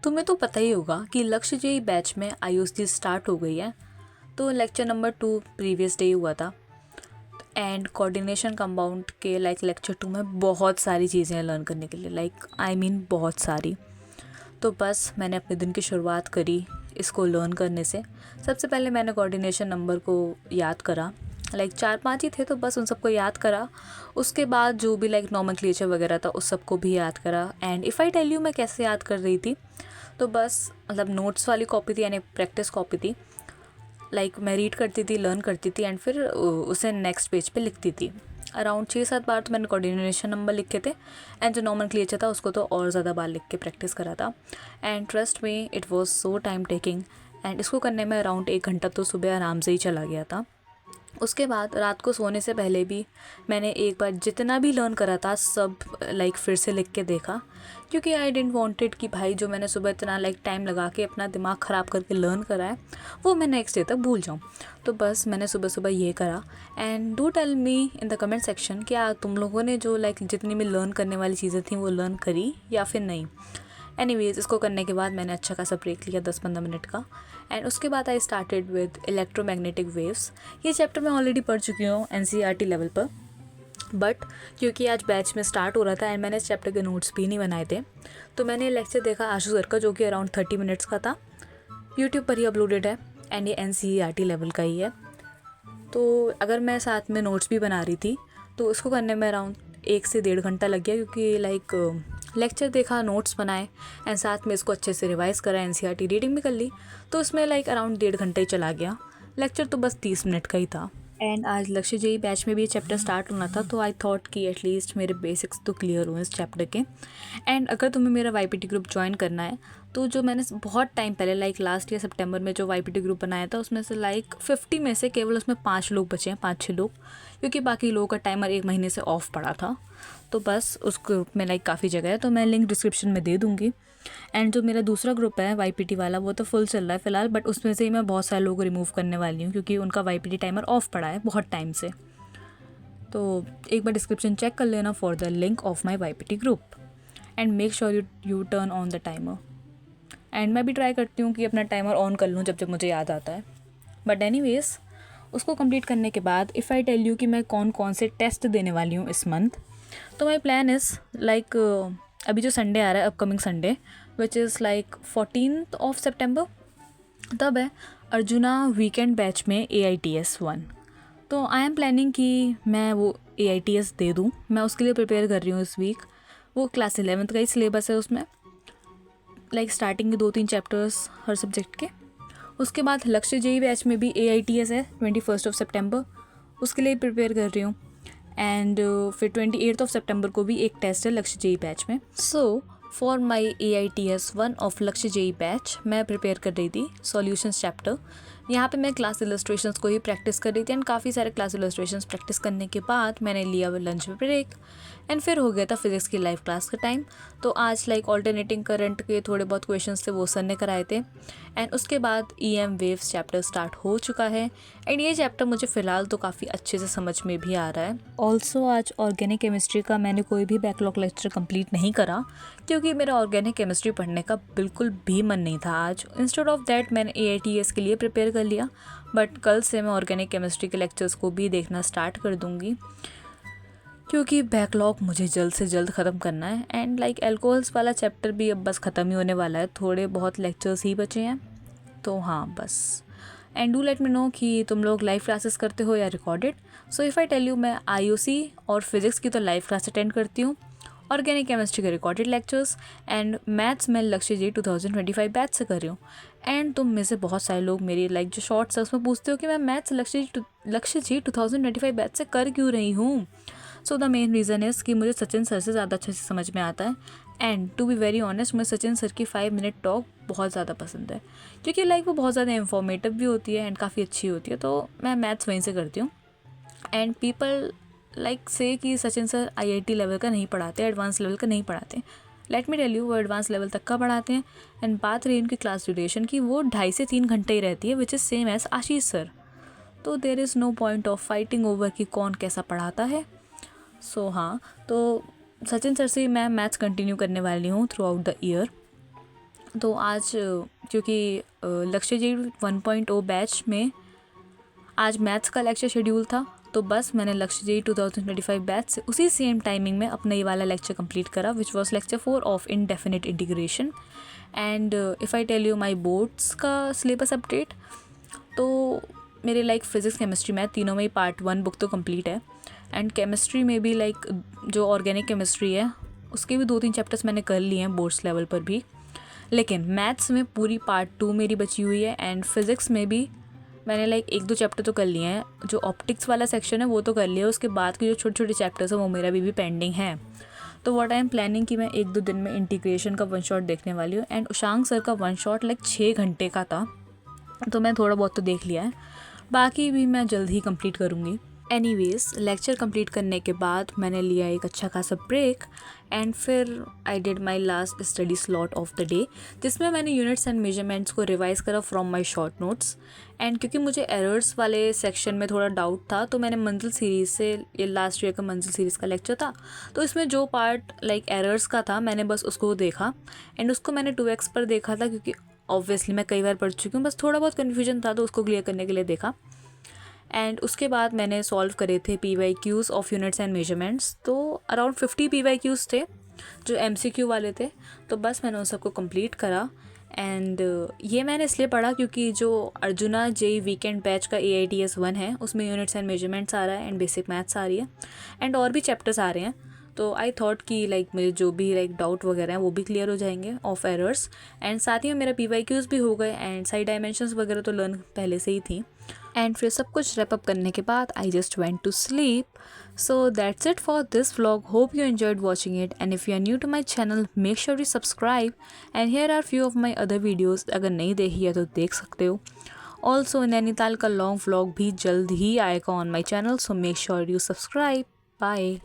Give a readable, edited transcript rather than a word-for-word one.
तुम्हें तो पता ही होगा कि लक्ष्य जेई बैच में आईओसी स्टार्ट हो गई है। तो लेक्चर नंबर 2 प्रीवियस डे हुआ था एंड कोऑर्डिनेशन कंपाउंड के लेक्चर 2 में बहुत सारी चीज़ें लर्न करने के लिए बहुत सारी। तो बस मैंने अपने दिन की शुरुआत करी इसको लर्न करने से। सबसे पहले मैंने कोऑर्डिनेशन नंबर को याद करा। 4-5 ही थे तो बस उन सबको याद करा। उसके बाद जो भी नॉमेनक्लेचर वगैरह था उस सबको भी याद करा। And if I tell you मैं कैसे याद कर रही थी, तो बस नोट्स वाली कॉपी थी, यानी प्रैक्टिस कॉपी थी। मैं रीड करती थी, लर्न करती थी एंड फिर उसे नेक्स्ट पेज पे लिखती थी। अराउंड 6-7 बार तो मैंने कोऑर्डिनेशन नंबर लिखे थे एंड जो नॉमेनक्लेचर था उसको तो और ज़्यादा बार लिख के प्रैक्टिस करा था। And trust me, it was so time taking and इसको करने में अराउंड 1 घंटा तो सुबह आराम से ही चला गया था। उसके बाद रात को सोने से पहले भी मैंने एक बार जितना भी लर्न करा था सब फिर से लिख के देखा, क्योंकि आई डेंट वांटेड कि भाई जो मैंने सुबह इतना टाइम लगा के अपना दिमाग ख़राब करके लर्न करा है वो मैं नेक्स्ट डे तक भूल जाऊँ। तो बस मैंने सुबह सुबह ये करा। And do tell me in the comment section क्या तुम लोगों ने जो जितनी भी लर्न करने वाली चीज़ें थी वो लर्न करी या फिर नहीं। एनीवेज, इसको करने के बाद मैंने अच्छा खासा ब्रेक लिया 10-15 मिनट का। एंड उसके बाद I started with electromagnetic waves. ये चैप्टर मैं ऑलरेडी पढ़ चुकी हूँ एनसीईआरटी लेवल पर, बट क्योंकि आज बैच में स्टार्ट हो रहा था एंड मैंने इस चैप्टर के नोट्स भी नहीं बनाए थे, तो मैंने लेक्चर देखा आशु सर का जो कि अराउंड 30 मिनट्स का था। यूट्यूब पर ही अपलोडेड है एंड ये एनसीईआरटी लेवल का ही है। तो अगर मैं साथ में नोट्स भी बना रही थी तो इसको करने में अराउंड 1 से 1.5 घंटा लग गया, क्योंकि लेक्चर देखा, नोट्स बनाए एंड साथ में इसको अच्छे से रिवाइज़ करा, एनसीईआरटी रीडिंग भी कर ली। तो इसमें अराउंड 1.5 घंटा ही चला गया। लेक्चर तो बस 30 मिनट का ही था। एंड आज लक्ष्य जेई बैच में भी ये चैप्टर स्टार्ट होना था, तो आई थॉट कि एटलीस्ट मेरे बेसिक्स तो क्लियर हुए इस चैप्टर के। एंड अगर तुम्हें मेरा वाईपीटी ग्रुप ज्वाइन करना है तो जो मैंने बहुत टाइम पहले लास्ट ईयर सितंबर में जो वाईपीटी ग्रुप बनाया था उसमें से 50 में से केवल उसमें 5 लोग बचे हैं, 5-6 लोग, क्योंकि बाकी लोगों का टाइमर 1 महीने से ऑफ पड़ा था। तो बस उस ग्रुप में काफ़ी जगह है, तो मैं लिंक डिस्क्रिप्शन में दे दूँगी। एंड जो मेरा दूसरा ग्रुप है वाईपीटी वाला वो तो फुल चल रहा है फ़िलहाल, बट उसमें से ही मैं बहुत सारे लोग रिमूव करने वाली हूँ क्योंकि उनका वाईपीटी टाइमर ऑफ पड़ा है बहुत टाइम से। तो एक बार डिस्क्रिप्शन चेक कर लेना for the link of my YPT group and make sure you turn on the timer. And मैं भी ट्राई करती हूँ कि अपना टाइमर ऑन कर लूँ जब जब मुझे याद आता है। बट एनीवेज, उसको कंप्लीट करने के बाद इफ़ आई टेल यू कि मैं कौन कौन से टेस्ट देने वाली हूँ इस मंथ, तो माई प्लान इज़ अभी जो संडे आ रहा है, upcoming Sunday, which is 14th of September, तब है अर्जुना वीकेंड बैच में AITS 1। तो आई एम प्लानिंग कि मैं वो AITS दे दूँ। मैं उसके लिए प्रिपेयर कर रही हूँ इस वीक। वो क्लास 11th का ही सिलेबस है, उसमें स्टार्टिंग के 2-3 चैप्टर्स हर सब्जेक्ट के। उसके बाद लक्ष्य जेई बैच में भी AITS है 21st of September, उसके लिए प्रिपेयर कर रही हूँ। एंड फिर 28th of September को भी एक टेस्ट है लक्ष्य जेई बैच में। So for my AITS 1 of लक्ष्य जेई बैच मैं प्रिपेयर कर रही थी सॉल्यूशंस चैप्टर। यहाँ पे मैं क्लास इलस्ट्रेशंस को ही प्रैक्टिस कर रही थी एंड काफ़ी सारे क्लास इलस्ट्रेशंस प्रैक्टिस करने के बाद मैंने लिया लंच ब्रेक एंड फिर हो गया था फिजिक्स की लाइव क्लास का टाइम। तो आज ऑल्टरनेटिंग करंट के थोड़े बहुत क्वेश्चंस थे वो सर ने कराए थे एंड उसके बाद EM वेव्स चैप्टर स्टार्ट हो चुका है एंड ये चैप्टर मुझे फ़िलहाल तो काफ़ी अच्छे से समझ में भी आ रहा है। ऑल्सो आज ऑर्गेनिक केमिस्ट्री का मैंने कोई भी बैकलॉग लेक्चर कंप्लीट नहीं करा क्योंकि मेरा ऑर्गेनिक केमिस्ट्री पढ़ने का बिल्कुल भी मन नहीं था आज। इंस्टेड ऑफ दैट मैंने AITS के लिए प्रिपेयर कर लिया, बट कल से मैं ऑर्गेनिक केमिस्ट्री के लेक्चर्स को भी देखना स्टार्ट कर दूँगी क्योंकि बैकलॉग मुझे जल्द से जल्द ख़त्म करना है। एंड एल्कोहल्स वाला चैप्टर भी अब बस ख़त्म ही होने वाला है, थोड़े बहुत लेक्चर्स ही बचे हैं। तो हाँ बस। And do let me know कि तुम लोग लाइव क्लासेस करते हो या recorded. So if I tell you, मैं IOC और फिज़िक्स की तो लाइव क्लास अटेंड करती हूँ, ऑर्गेनिक केमिस्ट्री के रिकॉर्डेड लेक्चर्स एंड मैथ्स में लक्ष्य जी 2025 बैच से कर रही हूँ। एंड तुम में से बहुत सारे लोग मेरी जो शॉर्ट्स है उसमें पूछते हो कि मैं मैथ्स लक्ष्य जी 2025 बैच से कर क्यों रही हूँ। So the main reason is कि मुझे सचिन सर से ज़्यादा अच्छे से समझ में आता है and to be very honest मुझे सचिन सर की 5 मिनट टॉक बहुत ज़्यादा पसंद है क्योंकि वो बहुत ज़्यादा इन्फॉर्मेटिव भी होती है एंड काफ़ी अच्छी होती है। तो मैं मैथ्स वहीं से करती हूँ एंड पीपल से कि सचिन सर IIT लेवल का नहीं पढ़ाते, एडवांस लेवल का नहीं पढ़ाते। लेट मी टेल यू, वो एडवांस लेवल तक का पढ़ाते हैं एंड बात रही उनकी क्लास ड्यूरेशन की, वो 2.5 से 3 घंटे ही रहती है, which is same as Ashish sir. तो there is no point of fighting over कि कौन कैसा पढ़ाता है। सो हाँ, तो सचिन सर से मैं मैथ्स कंटिन्यू करने वाली हूँ थ्रू आउट द ईयर। तो आज क्योंकि लक्ष्य जी 1.0 बैच में आज मैथ्स का लेक्चर शेड्यूल था, तो बस मैंने लक्ष्य जी 2025 बैच से उसी सेम टाइमिंग में अपना ये वाला लेक्चर कंप्लीट करा, which was lecture 4 of indefinite integration. And if I tell you my boards का सिलेबस अपडेट, तो मेरे लाइक फिज़िक्स केमिस्ट्री मैथ तीनों में ही पार्ट 1 बुक तो कंप्लीट है। एंड केमिस्ट्री में भी लाइक जो ऑर्गेनिक केमिस्ट्री है उसके भी 2-3 चैप्टर्स मैंने कर लिए हैं बोर्ड्स लेवल पर भी। लेकिन मैथ्स में पूरी पार्ट 2 मेरी बची हुई है। एंड फिज़िक्स में भी मैंने लाइक 1-2 चैप्टर तो कर लिए हैं, जो ऑप्टिक्स वाला सेक्शन है वो तो कर लिया, उसके बाद के जो छोटे छोटे चैप्टर्स हैं वो मेरा भी पेंडिंग है। तो व्हाट आई एम प्लानिंग कि मैं 1-2 दिन में इंटीग्रेशन का वन शॉट देखने वाली हूँ। एंड उशांक सर का वन शॉट लाइक 6 घंटे का था, तो मैं थोड़ा बहुत तो देख लिया है, बाकी भी मैं जल्द ही कंप्लीट करूँगी। एनीवेज, लेक्चर कंप्लीट करने के बाद मैंने लिया एक अच्छा खासा ब्रेक एंड फिर I did my last study slot of the day, जिसमें मैंने यूनिट्स एंड मेजरमेंट्स को रिवाइज़ करा from my short notes. And क्योंकि मुझे एरर्स वाले सेक्शन में थोड़ा डाउट था, तो मैंने मंजिल सीरीज़ से, ये लास्ट ईयर का मंजिल सीरीज़ का लेक्चर था, तो इसमें जो पार्ट लाइक एरर्स का था मैंने बस उसको देखा। एंड उसको मैंने 2x पर देखा था, क्योंकि ऑब्वियसली मैं कई बार पढ़ चुकी हूँ, बस थोड़ा बहुत कन्फ्यूजन था तो उसको क्लियर करने के लिए देखा। एंड उसके बाद मैंने सॉल्व करे थे PYQs of units and measurements, तो अराउंड 50 PYQs थे जो MCQ वाले थे, तो बस मैंने उन सबको कंप्लीट करा। एंड ये मैंने इसलिए पढ़ा क्योंकि जो अर्जुना JEE वीकेंड बैच का AITS 1 है उसमें यूनिट्स एंड मेजरमेंट्स आ रहा है एंड बेसिक मैथ्स आ रही है एंड और भी चैप्टर्स आ रहे हैं, तो आई थॉट कि लाइक मेरे जो भी लाइक डाउट वगैरह हैं वो भी क्लियर हो जाएंगे ऑफ एरर्स। एंड साथ ही में मेरा PYQs भी हो गए एंड साइड डायमेंशंस वगैरह तो लर्न पहले से ही थी। एंड फिर सब कुछ रैप अप करने के बाद I just went to sleep. So that's it for this vlog, hope you enjoyed watching it and if you are new to my channel make sure you subscribe and here are few of my other videos, अगर नहीं देखी है तो देख सकते हो। Also Nainital का long vlog भी जल्द ही आएगा on my channel, so make sure you subscribe. Bye.